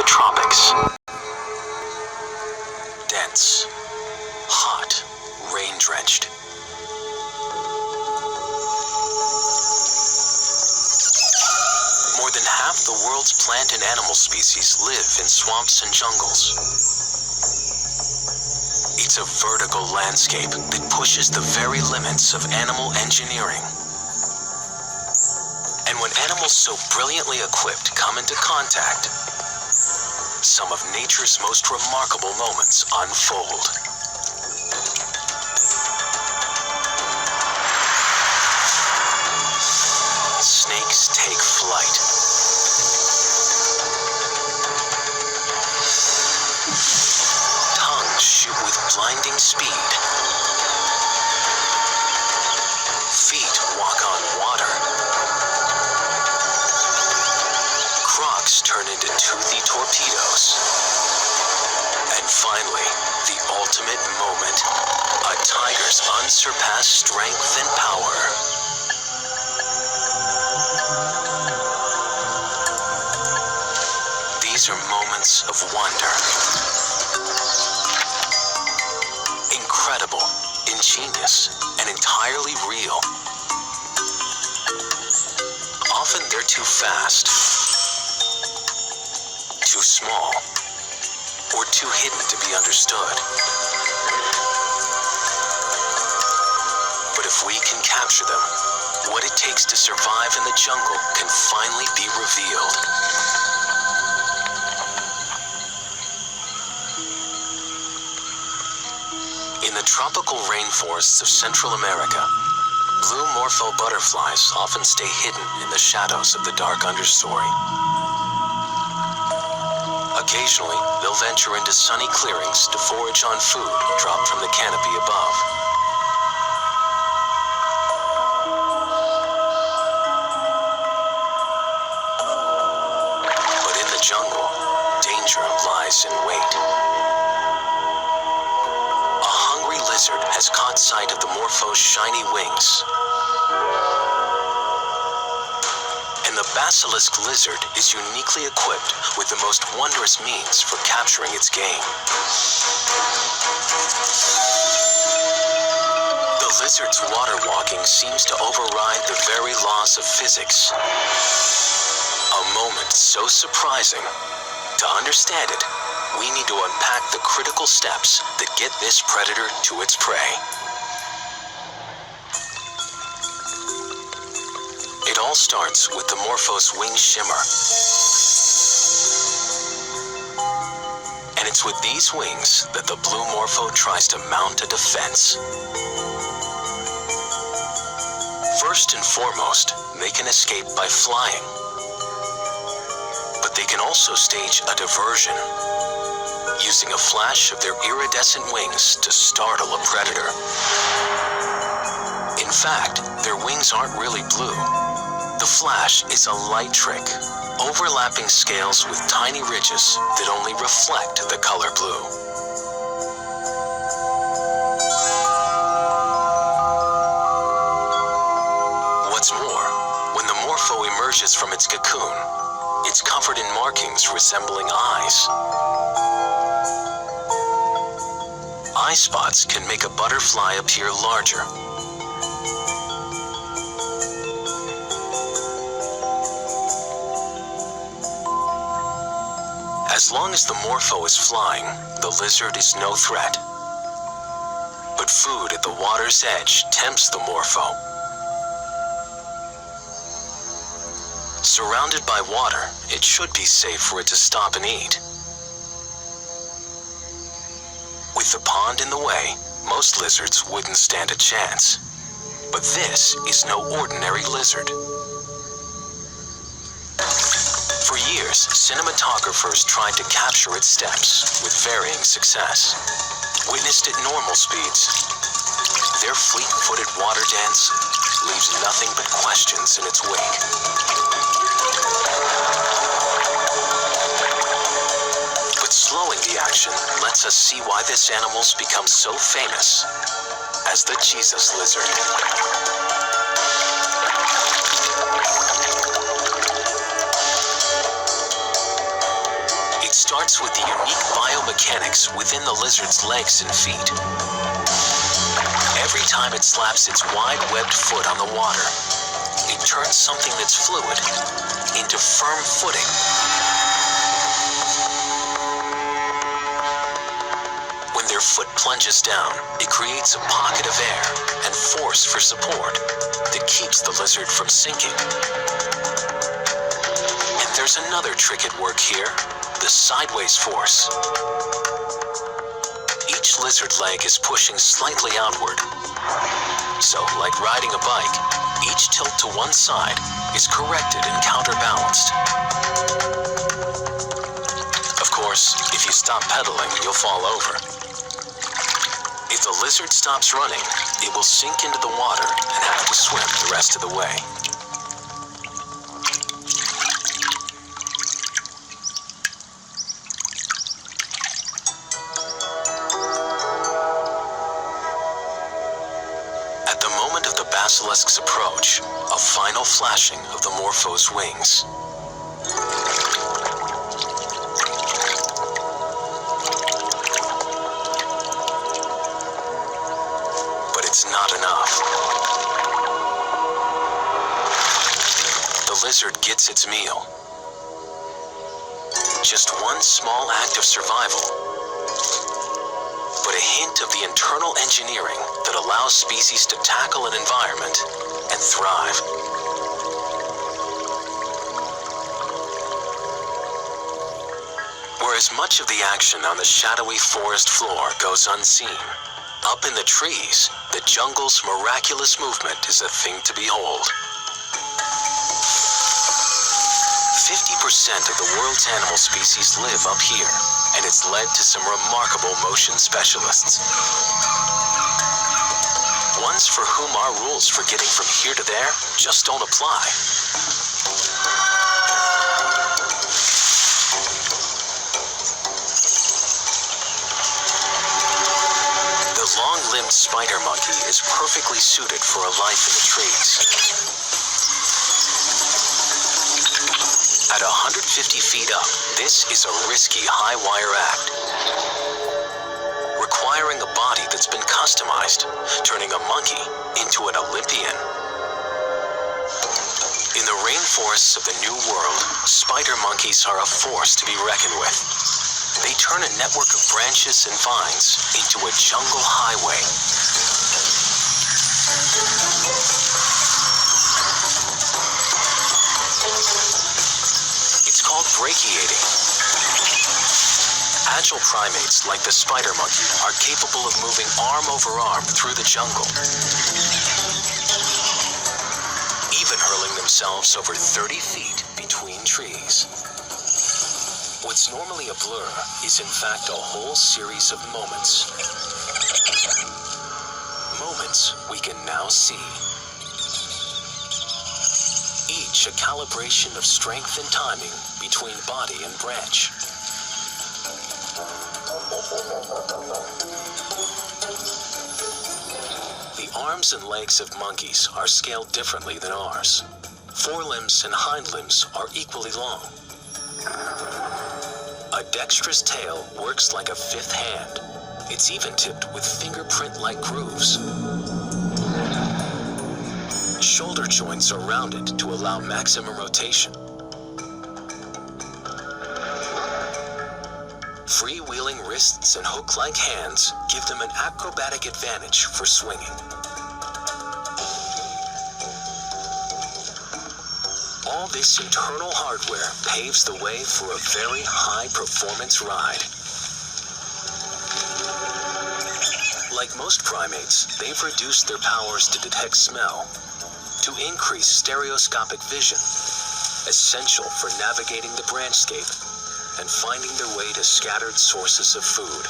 the tropics. Dense, hot, rain-drenched. More than half the world's plant and animal species live in swamps and jungles. It's a vertical landscape that pushes the very limits of animal engineering. And when animals so brilliantly equipped come into contact, some of nature's most remarkable moments unfold. Snakes take flight. Tongues shoot with blinding speed. Feet walk on water. Crocs turn into toothy torpedoes. And finally, the ultimate moment, a tiger's unsurpassed strength and power. These are moments of wonder. Incredible, ingenious, and entirely real. Often they're too fast, too small, or too hidden to be understood. But if we can capture them, what it takes to survive in the jungle can finally be revealed. In the tropical rainforests of Central America, blue morpho butterflies often stay hidden in the shadows of the dark understory. Occasionally, they'll venture into sunny clearings to forage on food dropped from the canopy above. But in the jungle, danger lies in wait. A hungry lizard has caught sight of the morpho's shiny wings. And the basilisk lizard is uniquely equipped with the most wondrous means for capturing its game. The lizard's water walking seems to override the very laws of physics. A moment so surprising. To understand it, we need to unpack the critical steps that get this predator to its prey. It all starts with the morpho's wing shimmer. And it's with these wings that the blue morpho tries to mount a defense. First and foremost, they can escape by flying. But they can also stage a diversion, using a flash of their iridescent wings to startle a predator. In fact, their wings aren't really blue. The flash is a light trick, overlapping scales with tiny ridges that only reflect the color blue. What's more, when the morpho emerges from its cocoon, it's covered in markings resembling eyes. Eye spots can make a butterfly appear larger. As long as the morpho is flying, the lizard is no threat. But food at the water's edge tempts the morpho. Surrounded by water, it should be safe for it to stop and eat. With the pond in the way, most lizards wouldn't stand a chance. But this is no ordinary lizard. For years, cinematographers tried to capture its steps with varying success. Witnessed at normal speeds, their fleet-footed water dance leaves nothing but questions in its wake. But slowing the action lets us see why this animal's become so famous as the Jesus lizard. Its starts with the unique biomechanics within the lizard's legs and feet. Every time it slaps its wide-webbed foot on the water, it turns something that's fluid into firm footing. When their foot plunges down, it creates a pocket of air and force for support that keeps the lizard from sinking. And there's another trick at work here, the sideways force. Each lizard leg is pushing slightly outward. So, like riding a bike, each tilt to one side is corrected and counterbalanced. Of course, if you stop pedaling, you'll fall over. If the lizard stops running, it will sink into the water and have to swim the rest of the way. At the moment of the basilisk's approach, a final flashing of the morpho's wings. But it's not enough. The lizard gets its meal. Just one small act of survival, but a hint of the internal engineering that allows species to tackle an environment and thrive. Whereas much of the action on the shadowy forest floor goes unseen, up in the trees, the jungle's miraculous movement is a thing to behold. 50% of the world's animal species live up here, and it's led to some remarkable motion specialists. Ones for whom our rules for getting from here to there just don't apply. The long-limbed spider monkey is perfectly suited for a life in the trees. At 150 feet up, this is a risky high-wire act, requiring a body that's been customized, turning a monkey into an Olympian. In the rainforests of the New World, spider monkeys are a force to be reckoned with. They turn a network of branches and vines into a jungle highway. It's called brachiating. Agile primates like the spider monkey are capable of moving arm over arm through the jungle, even hurling themselves over 30 feet between trees. What's normally a blur is in fact a whole series of moments. Moments we can now see. Each a calibration of strength and timing between body and branch. The arms and legs of monkeys are scaled differently than ours. Forelimbs and hind limbs are equally long. A dexterous tail works like a fifth hand. It's even tipped with fingerprint-like grooves. Shoulder joints are rounded to allow maximum rotation. Free-wheeling wrists and hook-like hands give them an acrobatic advantage for swinging. All this internal hardware paves the way for a very high-performance ride. Like most primates, they've reduced their powers to detect smell, to increase stereoscopic vision, essential for navigating the branchscape and finding their way to scattered sources of food.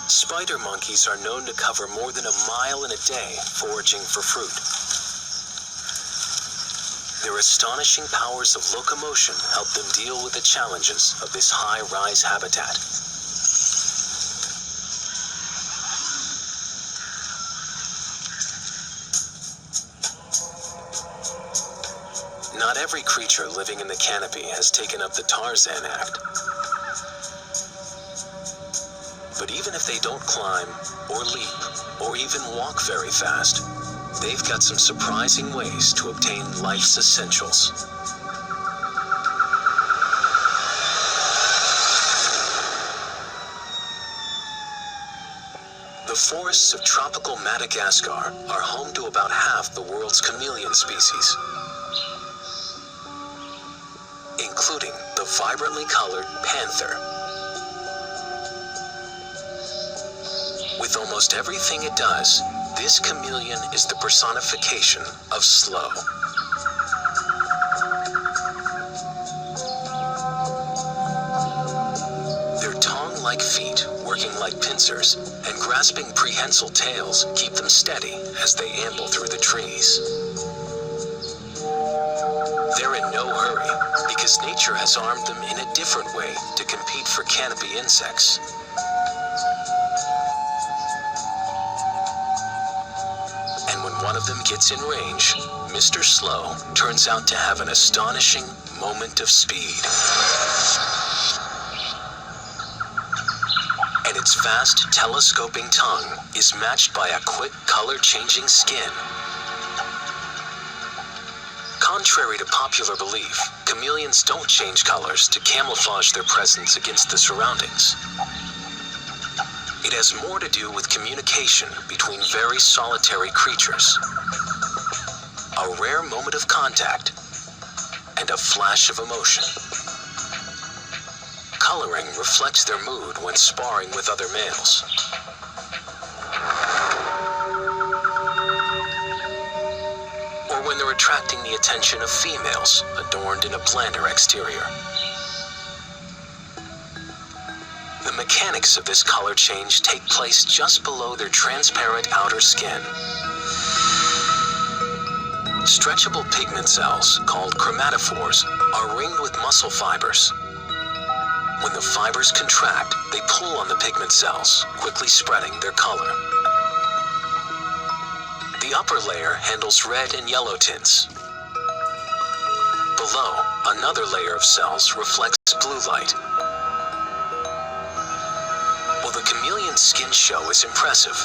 Spider monkeys are known to cover more than a mile in a day foraging for fruit. Their astonishing powers of locomotion help them deal with the challenges of this high-rise habitat. Not every creature living in the canopy has taken up the Tarzan act. But even if they don't climb, or leap, or even walk very fast, they've got some surprising ways to obtain life's essentials. The forests of tropical Madagascar are home to about half the world's chameleon species, including the vibrantly colored panther. With almost everything it does, this chameleon is the personification of slow. Their tongue-like feet, working like pincers, and grasping prehensile tails keep them steady as they amble through the trees. They're in no hurry, because nature has armed them in a different way to compete for canopy insects. And when one of them gets in range, Mr. Slow turns out to have an astonishing moment of speed. And its fast, telescoping tongue is matched by a quick color-changing skin. Contrary to popular belief, chameleons don't change colors to camouflage their presence against the surroundings. It has more to do with communication between very solitary creatures. A rare moment of contact and a flash of emotion. Coloring reflects their mood when sparring with other males. Or when they're attracting the attention of females adorned in a blander exterior. The mechanics of this color change take place just below their transparent outer skin. Stretchable pigment cells, called chromatophores, are ringed with muscle fibers. When the fibers contract, they pull on the pigment cells, quickly spreading their color. The upper layer handles red and yellow tints. Below, another layer of cells reflects blue light. While the chameleon's skin show is impressive,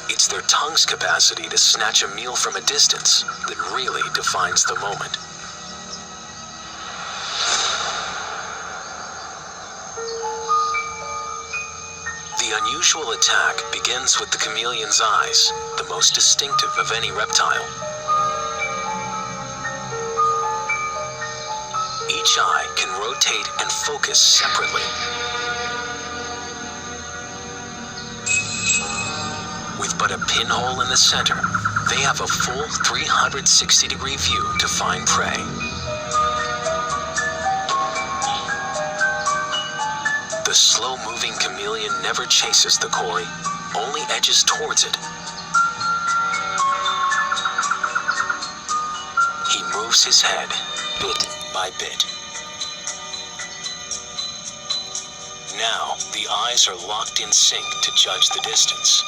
it's their tongue's capacity to snatch a meal from a distance that really defines the moment. The unusual attack begins with the chameleon's eyes, the most distinctive of any reptile. Each eye can rotate and focus separately. With but a pinhole in the center, they have a full 360-degree view to find prey. The slow-moving chameleon never chases the quarry, only edges towards it. He moves his head, bit by bit. Now, the eyes are locked in sync to judge the distance.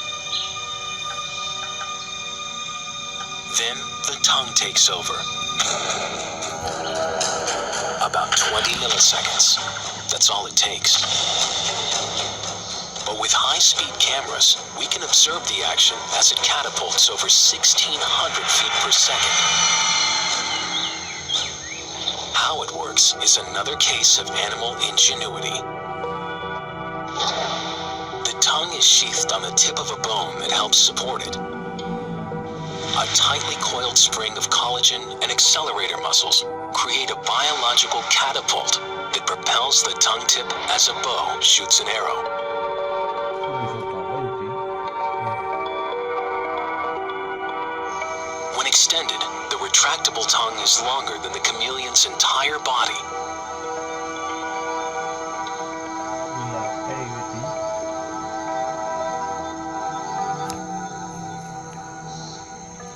Then, the tongue takes over. About 20 milliseconds. That's all it takes. But with high-speed cameras, we can observe the action as it catapults over 1,600 feet per second. How it works is another case of animal ingenuity. The tongue is sheathed on the tip of a bone that helps support it. A tightly coiled spring of collagen and accelerator muscles create a biological catapult that propels the tongue tip as a bow shoots an arrow. When extended, the retractable tongue is longer than the chameleon's entire body.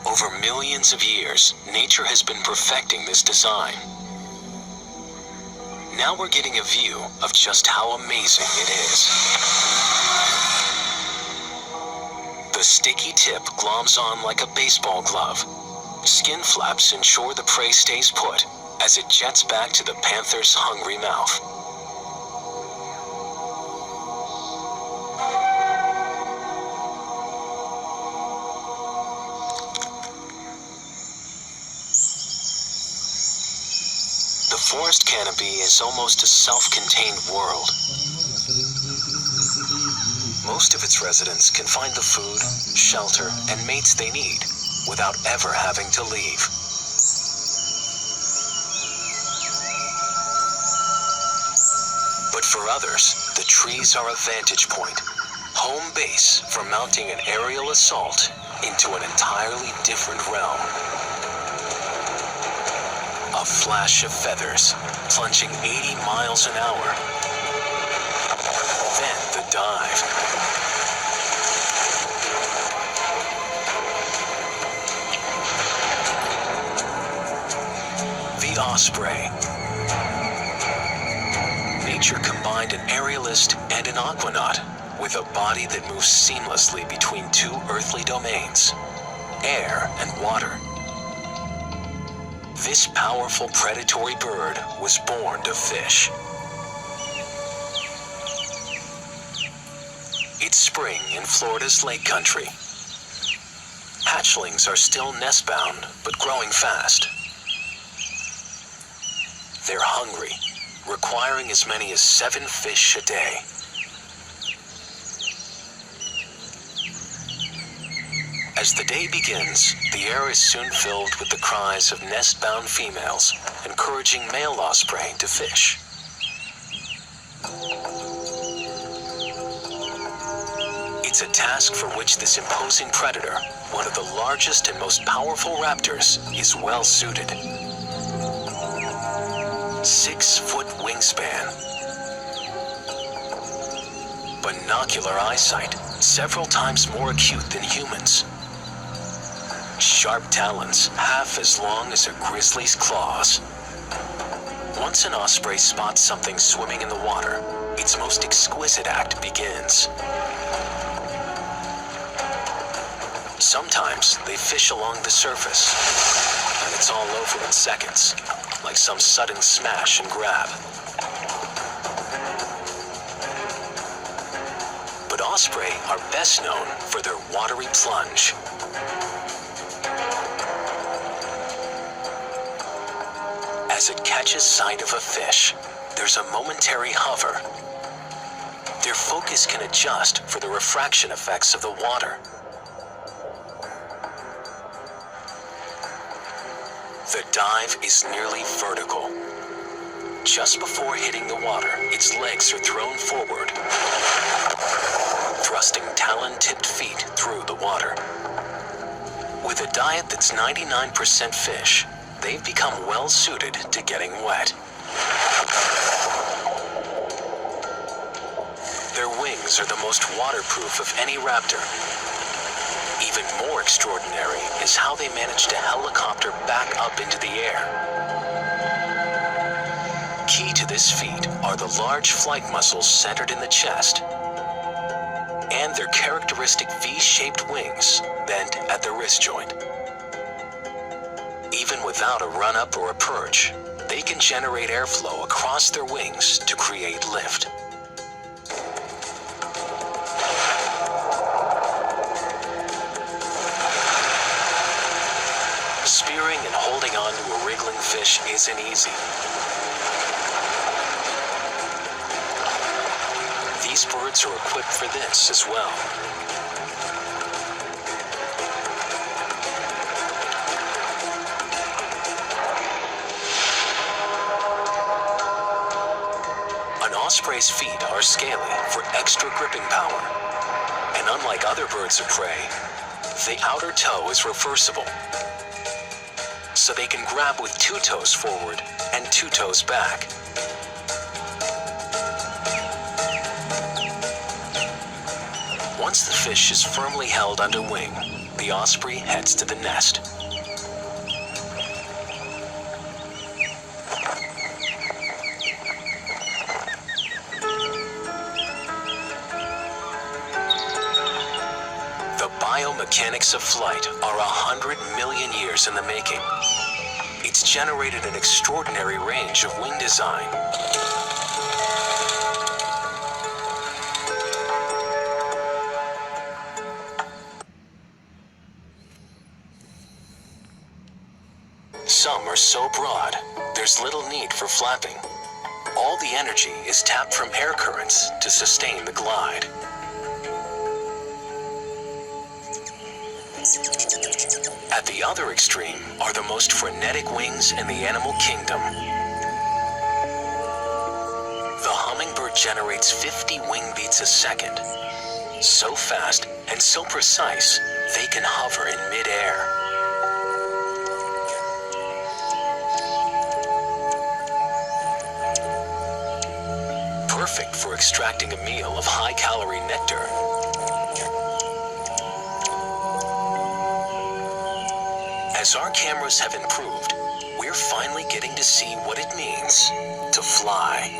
Over millions of years, nature has been perfecting this design. Now we're getting a view of just how amazing it is. The sticky tip gloms on like a baseball glove. Skin flaps ensure the prey stays put, as it jets back to the panther's hungry mouth. The forest canopy is almost a self-contained world. Most of its residents can find the food, shelter, and mates they need without ever having to leave. But for others, the trees are a vantage point, home base for mounting an aerial assault into an entirely different realm. A flash of feathers, plunging 80 miles an hour. Then the dive. The osprey. Nature combined an aerialist and an aquanaut with a body that moves seamlessly between two earthly domains, air and water. This powerful predatory bird was born to fish. It's spring in Florida's lake country. Hatchlings are still nest-bound, but growing fast. They're hungry, requiring as many as 7 fish a day. As the day begins, the air is soon filled with the cries of nest-bound females, encouraging male osprey to fish. It's a task for which this imposing predator, one of the largest and most powerful raptors, is well suited. 6-foot wingspan. Binocular eyesight, several times more acute than humans. Sharp talons, half as long as a grizzly's claws. Once an osprey spots something swimming in the water, its most exquisite act begins. Sometimes they fish along the surface, and it's all over in seconds, like some sudden smash and grab. But osprey are best known for their watery plunge. As it catches sight of a fish, there's a momentary hover. Their focus can adjust for the refraction effects of the water. The dive is nearly vertical. Just before hitting the water, its legs are thrown forward, thrusting talon-tipped feet through the water. With a diet that's 99% fish, they've become well suited to getting wet. Their wings are the most waterproof of any raptor. Even more extraordinary is how they manage to helicopter back up into the air. Key to this feat are the large flight muscles centered in the chest and their characteristic V-shaped wings bent at the wrist joint. Even without a run-up or a perch, they can generate airflow across their wings to create lift. Spearing and holding on to a wriggling fish isn't easy. These birds are equipped for this as well. An osprey's feet are scaly for extra gripping power. And unlike other birds of prey, the outer toe is reversible. So they can grab with 2 toes forward and 2 toes back. Once the fish is firmly held under wing, the osprey heads to the nest. The biomechanics of flight are 100 million years in the making. It's generated an extraordinary range of wing design. Some are so broad, there's little need for flapping. All the energy is tapped from air currents to sustain the glide. At the other extreme are the most frenetic wings in the animal kingdom. The hummingbird generates 50 wing beats a second. So fast and so precise, they can hover in mid-air. Perfect for extracting a meal of high-calorie nectar. As our cameras have improved, we're finally getting to see what it means to fly.